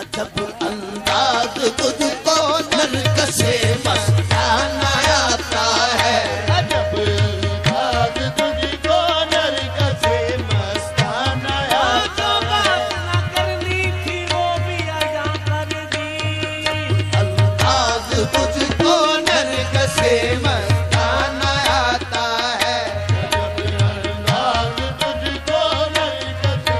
عجب انداز تجھ کو نرگس مستانہ آتا ہے، عجب انداز تجھ کو نرگس مستانہ آتا ہے، نہ کرنی تھی وہ بھی ادا کر دی، انداز تجھ کو نرگس مستانہ آتا ہے، انداز تجھ کو نرگس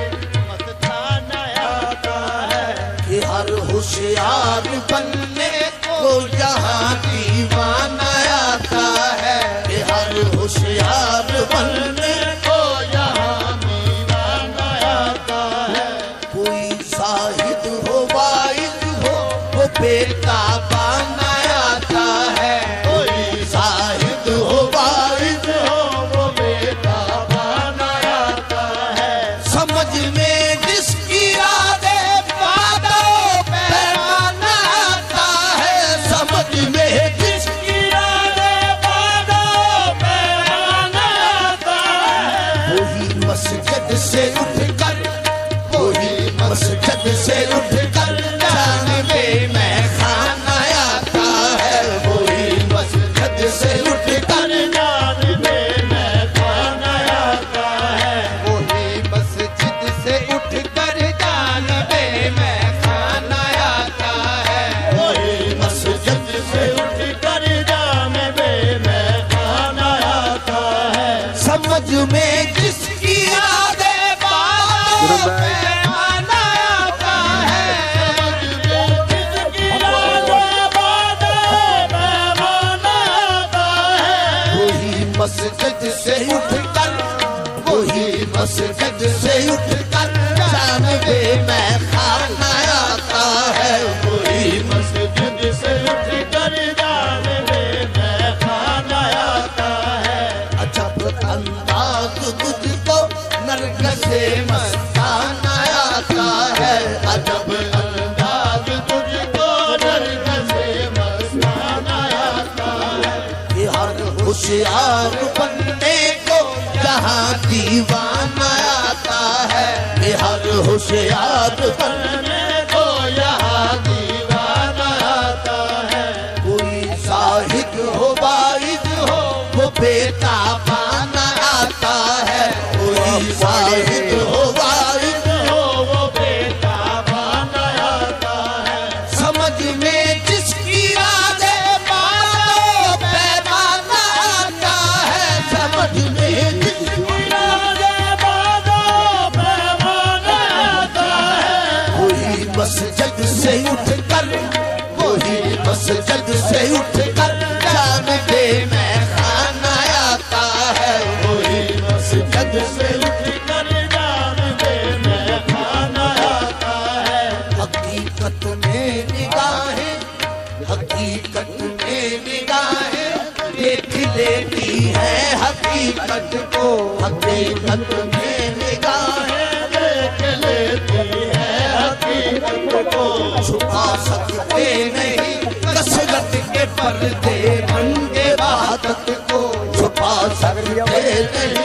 مستانہ آتا ہے، کہ ہر ہوشیار بننے کو یہاں دیوانہ آتا ہے، کہ ہر ہوشیار بننے کو یہاں دیوانہ آتا ہے، کوئی زاہد ہو واعظ ہو وہ بےتابانہ آتا ہے، کوئی زاہد ہو واعظ ہو وہ بےتابانہ آتا ہے، سمجھ میں جس کی آدے وعدہ و پیمانہ آتا ہے، سمجھ میں جس کی یادِ وعدہ و پیمانہ آتا ہے، وہی مسجد سے اٹھ کر، وہی مسجد سے اٹھ کر جانب میں خانہ آتا ہے، وہی مسجد سے اٹھ کر جانب میں خانہ آتا ہے، وہی مسجد سے اٹھ کر جانب میں خانہ آتا ہے، وہی مسجد سے اٹھ کر جانب میں خانہ آتا ہے، سمجھ میں جس کی آدے بات پیمانہ آتا ہے، جس کی یادِ وعدہ پیمانہ آتا ہے، وہی مسجد سے اٹھ کر، وہی مسجد سے اٹھ کر جانب میں خانہ آتا ہے، وہی مسجد سے اٹھ کر جانب میں خانہ آتا ہے، عجب انداز تجھ کو نرگس مستانہ آتا ہے، عجب انداز تجھ کو نرگس مستانہ آتا ہے، کہ ہر ہوشیار بننے کو جہاں دیوانہ آتا ہے، کہ ہر ہوشیار بننے کو یہاں دیوانہ آتا ہے، کوئی زاہد ہو واعظ ہو وہ بےتابانہ آتا ہے، کوئی زاہد ہو واعظ ہو وہ بےتابانہ آتا ہے، سمجھ میں جس کی آدے بات و پیمانہ آتا ہے، سمجھ میں جس کی یادِ وعدہ پیمانہ آتا ہے، وہی مسجد سے اٹھ کر، وہی مسجد سے اٹھ کر جانب میں خانہ آتا ہے، وہی مسجد سے اٹھ کر جانب میں خانہ آتا ہے، حقیقت میں نگاہیں، حقیقت میں نگاہیں دیکھ لیتی ہے حقیقت کو، حقیقت میں نگاہیں دیکھ لیتی ہے حقیقت کو، چھپا سکتے نہیں کثرت کے پردے رنگ وحدت کو، چھپا سکتے نہیں